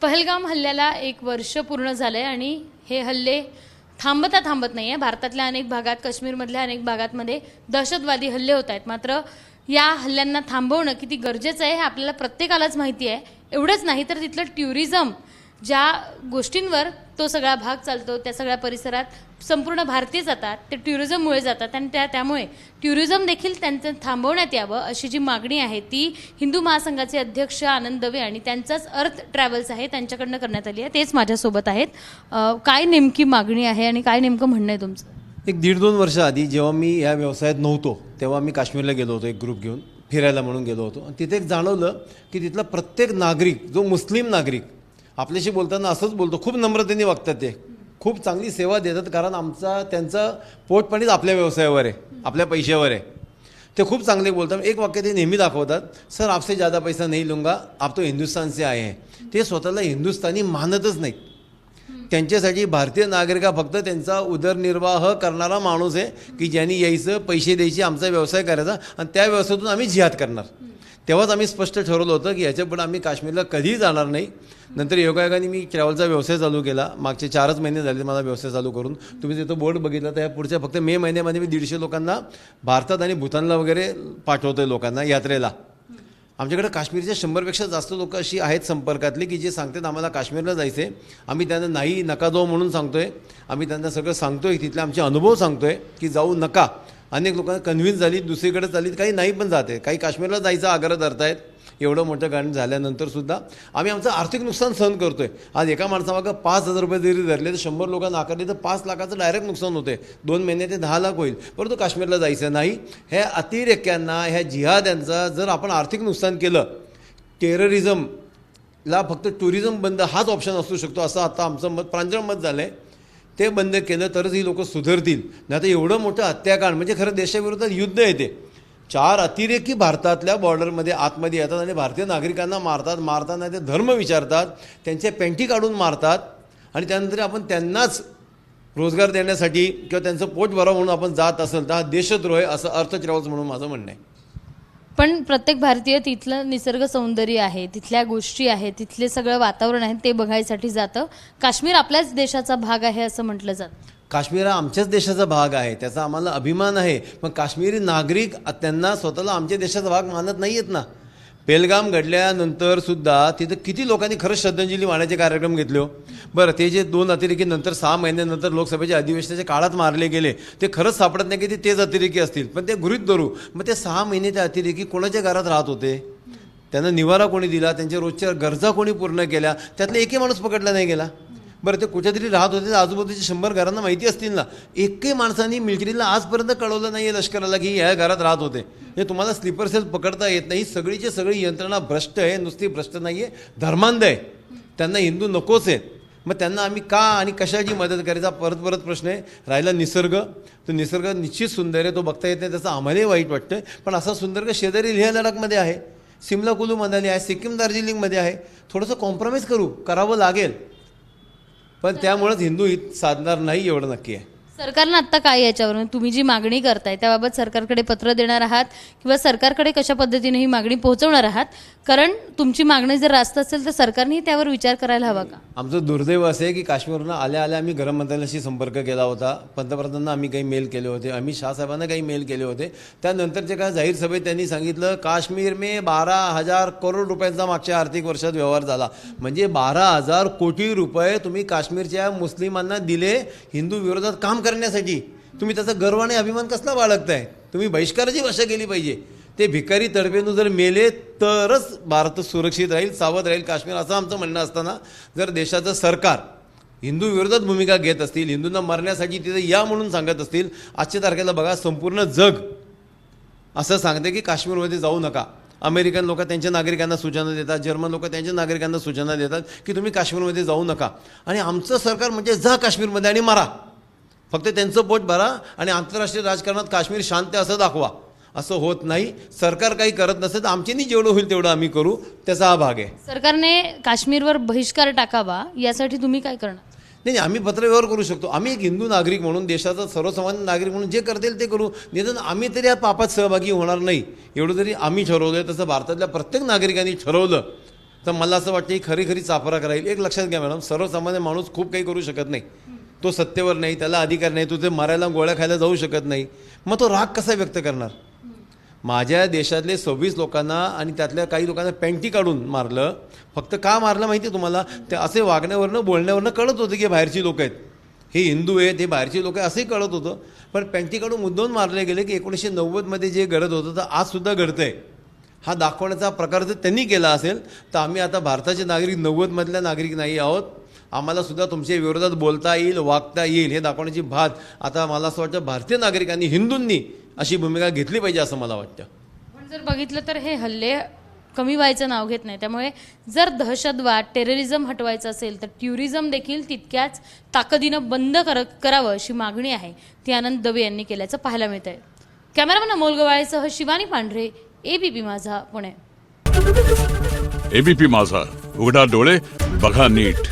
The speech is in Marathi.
पहलगाम हल्ल्याला 1 वर्ष पूर्ण झाले आणि हे हल्ले थांबत नाही आहे। भारतातल्या अनेक भागात, काश्मीरमधल्या अनेक भागांमध्ये दहशतवादी हल्ले होत आहेत। मात्र या हल्ल्यांना थांबवणं किती गरजेचं आहे हे आपल्याला प्रत्येकालाच माहिती आहे। एवढंच नाही तर तिथलं टुरिझम, ज्या गोष्टींवर तो सगळा भाग चालतो, त्या सगळ्या परिसरात संपूर्ण भारतीय जातात, ते टुरिझममुळे जातात आणि त्यामुळे टुरिझम देखील त्यांचं थांबवण्यात यावं अशी जी मागणी आहे ती हिंदू महासंघाचे अध्यक्ष आनंद दवे आणि त्यांचाच अर्थ ट्रॅव्हल्स आहे त्यांच्याकडनं करण्यात आली आहे। तेच माझ्यासोबत आहेत। काय नेमकी मागणी आहे आणि काय नेमकं म्हणणं आहे तुमचं? एक 1.5-2 वर्ष आधी जेव्हा मी या व्यवसायात नव्हतो तेव्हा मी काश्मीरला गेलो होतो, एक ग्रुप घेऊन फिरायला म्हणून गेलो होतो आणि तिथे एक जाणवलं की तिथला प्रत्येक नागरिक, जो मुस्लिम नागरिक आपल्याशी बोलताना असंच बोलतो, खूप नम्रतेने वागतात, ते खूप चांगली सेवा देतात, कारण त्यांचं पोटपाणीच आपल्या व्यवसायावर आहे, आपल्या पैशावर आहे। ते खूप चांगले बोलतात। एक वाक्य ते नेहमी दाखवतात, सर आपसे ज़्यादा पैसा नहीं लूँगा, आप तो हिंदुस्तान से आए हैं। ते स्वतःला हिंदुस्तानी मानतच नाहीत। त्यांच्यासाठी भारतीय नागरिक हा फक्त त्यांचा उदरनिर्वाह करणारा माणूस आहे की ज्यांनी यायचं, पैसे द्यायचे, आमचा व्यवसाय करायचा आणि त्या व्यवसायातून आम्ही जिहाद करणार। तेव्हाच आम्ही स्पष्ट ठरवलं होतं की याच्यापुढे आम्ही काश्मीरला कधीही जाणार नाही। नंतर योगायोगाने मी ट्रॅव्हलचा व्यवसाय चालू केला। मागचे 4च महिने झाले मला व्यवसाय चालू करून। तुम्ही तिथं बोर्ड बघितलं तर या पुढच्या फक्त मे महिन्यामध्ये मी 150 लोकांना भारतात आणि भूतानला वगैरे पाठवतोय, लोकांना यात्रेला। आमच्याकडे काश्मीरच्या 100पेक्षा जास्त लोक अशी आहेत संपर्कातली की जे सांगतात आम्हाला काश्मीरला जायचं आहे। आम्ही त्यांना नाही, नका जाऊ म्हणून सांगतोय। आम्ही त्यांना सगळं सांगतोय, तिथले आमचे अनुभव सांगतोय की जाऊ नका। अनेक लोकांना कन्व्हिन्स झाली, दुसरीकडे चालली, काही नाही पण जाते, काही काश्मीरला जायचा आग्रह धरतायत। एवढं मोठं गाणं झाल्यानंतर सुद्धा आम्ही आमचं आर्थिक नुकसान सहन करतोय। आज एका माणसामागं 5,000 रुपये जरी धरले तर 100 लोकांना आकारले तर 5 लाखाचं डायरेक्ट नुकसान होते। 2 महिने ते 10 लाख होईल। परंतु काश्मीरला जायचं नाही। ह्या अतिरेक्यांना, ह्या जिहाद्यांचा जर आपण आर्थिक नुकसान केलं, टेररिझमला फक्त टुरिझम बंद हाच ऑप्शन असू शकतो असं आता आमचं मत, प्रांजळ मत झालं आहे। ते बंद केलं तरच ही लोक सुधारतील। नाही तर एवढं मोठं हत्याकांड म्हणजे खरं देशाविरोधात युद्ध येते। 4 अतिरेकी भारतातल्या बॉर्डरमध्ये आतमध्ये येतात आणि भारतीय नागरिकांना मारतात नाही ते धर्म विचारतात, त्यांचे पॅन्टी काढून मारतात आणि त्यानंतर आपण त्यांनाच रोजगार देण्यासाठी किंवा त्यांचं पोट भरावं म्हणून आपण जात असेल तर हा देशद्रोह आहे असं अर्थ ट्रॅव्हल्स म्हणून माझं म्हणणं आहे। पण प्रत्येक भारतीय तिथलं निसर्ग सौंदर्य आहे, तिथल्या गोष्टी आहेत, तिथले सगळं वातावरण आहे ते बघायसाठी जातं। काश्मीर आपल्याच देशाचा भाग आहे असं म्हटलं जातं। काश्मीर हा आमच्याच देशाचा भाग आहे, त्याचा आम्हाला अभिमान आहे। पण काश्मीरी नागरिक त्यांना स्वतःला आमच्या देशाचा भाग मानत नाही आहेत ना। पहलगाम घडल्यानंतर सुद्धा तिथं किती लोकांनी खरंच श्रद्धांजली वाहण्याचे कार्यक्रम घेतले हो। बरं, ते जे 2 अतिरेकी नंतर 6 महिन्यानंतर लोकसभेच्या अधिवेशनाच्या काळात मारले गेले, ते खरंच सापडत नाही की तेच अतिरेकी असतील, पण ते गृहीत धरू। मग ते 6 महिने त्या अतिरेकी कोणाच्या घरात राहत होते? त्यांना निवारा कोणी दिला? त्यांच्या रोजच्या गरजा कोणी पूर्ण केल्या? त्यातला एकही माणूस पकडला नाही गेला। बरं, ते कुठेतरी राहत होते, आजूबाजूच्या 100 घरांना माहिती असतील ना। एकही माणसांनी मिलिटरीला आजपर्यंत कळवलं नाही आहे लष्कराला की ह्या घरात राहत होते। हे तुम्हाला स्लीपर सेल पकडता येत नाही। सगळीची सगळी यंत्रणा भ्रष्ट आहे, नुसती भ्रष्ट नाही आहे, धर्मांध आहे। त्यांना हिंदू नकोच आहेत। मग त्यांना आम्ही का आणि कशाची मदत करायचा परत प्रश्न आहे। राहिला निसर्ग, तो निसर्ग निश्चित सुंदर आहे, तो बघता येत नाही, त्याचं आम्हालाही वाईट वाटतं। पण असा सुंदर शेजारी लेह लडाखमध्ये आहे, सिमला कुलू मनाली आहे, सिक्कीम दार्जिलिंगमध्ये आहे। थोडंसं कॉम्प्रोमाइज करावं लागेल, पण त्यामुळेच हिंदू हित साधणार नाही एवढं नक्की आहे। सरकारनं आत्ता काय याच्यावर, तुम्ही जी मागणी करताय त्याबाबत सरकारकडे पत्र देणार आहात किंवा सरकारकडे कशा पद्धतीने ही मागणी पोहोचवणार आहात? कारण तुमची मागणी जर रास्त असेल तर सरकारने त्यावर विचार करायला हवा का? आमचं दुर्दैव असं आहे की काश्मीरवरून आल्या आम्ही गृहमंत्र्यांशी संपर्क केला होता, पंतप्रधानांना आम्ही काही मेल केले होते, अमित शाह साहेबांना काही मेल केले होते। त्यानंतरचे काय जाहीर सभेत त्यांनी सांगितलं काश्मीर में 12,000 करोड रुपयांचा मागच्या आर्थिक वर्षात व्यवहार झाला। म्हणजे 12,000 कोटी रुपये तुम्ही काश्मीरच्या मुस्लिमांना दिले हिंदू विरोधात काम करण्यासाठी। तुम्ही त्याचा गर्व आणि अभिमान कसला बाळगताय? तुम्ही बहिष्काराची भाषा केली पाहिजे। ते भिकारी तडफेनं जर मेले तरच भारत सुरक्षित राहील, सावध राहील काश्मीर, असं आमचं म्हणणं असताना जर देशाचं सरकार हिंदू विरोधात भूमिका घेत असतील, हिंदूंना मरण्यासाठी तिथे या म्हणून सांगत असतील, आजच्या तारखेला बघा संपूर्ण जग असं सांगते की काश्मीरमध्ये जाऊ नका। अमेरिकन लोक त्यांच्या नागरिकांना सूचना देतात, जर्मन लोक त्यांच्या नागरिकांना सूचना देतात की तुम्ही काश्मीरमध्ये जाऊ नका। आणि आमचं सरकार म्हणजे जा काश्मीरमध्ये आणि मारा, फक्त त्यांचं पोट भरा आणि आंतरराष्ट्रीय राजकारणात काश्मीर शांत आहे असं दाखवा। असं होत नाही। सरकार काही करत नसेल तर आमच्यानी जेवढं होईल तेवढं आम्ही करू, त्याचा हा भाग आहे। सरकारने काश्मीरवर बहिष्कार टाकावा यासाठी तुम्ही काय करणार? नाही, आम्ही पत्रव्यवहार करू शकतो। आम्ही एक हिंदू नागरिक म्हणून, देशाचा सर्वसामान्य नागरिक म्हणून जे करतील ते करू। निदान आम्ही तरी या पापात सहभागी होणार नाही एवढं जरी आम्ही ठरवलं, तसं भारतातल्या प्रत्येक नागरिकांनी ठरवलं तर मला असं वाटतं ही खरी खरी चापरा करायला. एक लक्षात घ्या मॅडम, सर्वसामान्य माणूस खूप काही करू शकत नाही, तो सत्तेवर नाही, त्याला अधिकार नाही, तो ते मारायला गोळ्या खायला जाऊ शकत नाही, मग तो राग कसा व्यक्त करणार. माझ्या देशातले 26 लोकांना आणि त्यातल्या काही लोकांना पॅन्टी काढून मारलं. फक्त का मारलं माहिती तुम्हाला, ते असे वागण्यावरनं बोलण्यावरनं कळत होतं की बाहेरची लोक आहेत, हे हिंदू आहेत, हे बाहेरची लोक आहेत, असंही कळत होतं. पण पॅन्टी काढून मुद्दाम मारले गेले की 1990मध्ये जे घडत होतं तर आजसुद्धा घडतं आहे, हा दाखवण्याचा प्रकार जर त्यांनी केला असेल तर आम्ही आता भारताचे नागरिक 90मधल्या नागरिक नाही आहोत. आम्हाला सुद्धा तुमच्या विरोधात बोलता येईल, वागता येईल हे दाखवण्याची भात आता मला असं वाटतं भारतीय नागरिकांनी, हिंदूंनी अशी भूमिका घेतली पाहिजे असं मला वाटतं. पण जर बघितलं तर हे हल्ले कमी व्हायचं नाव घेत नाही. त्यामुळे जर दहशतवाद, टेररिझम हटवायचं असेल तर टुरिझम देखील तितक्याच ताकदीनं बंद करावं अशी मागणी आहे ती आनंद दवे यांनी केल्याचं पाहायला मिळत आहे. कॅमेरामन अमोल गवाळेसह शिवानी पांढरे, एबीपी माझा, पुणे. एबीपी माझा, उघडा डोळे बघा नीट.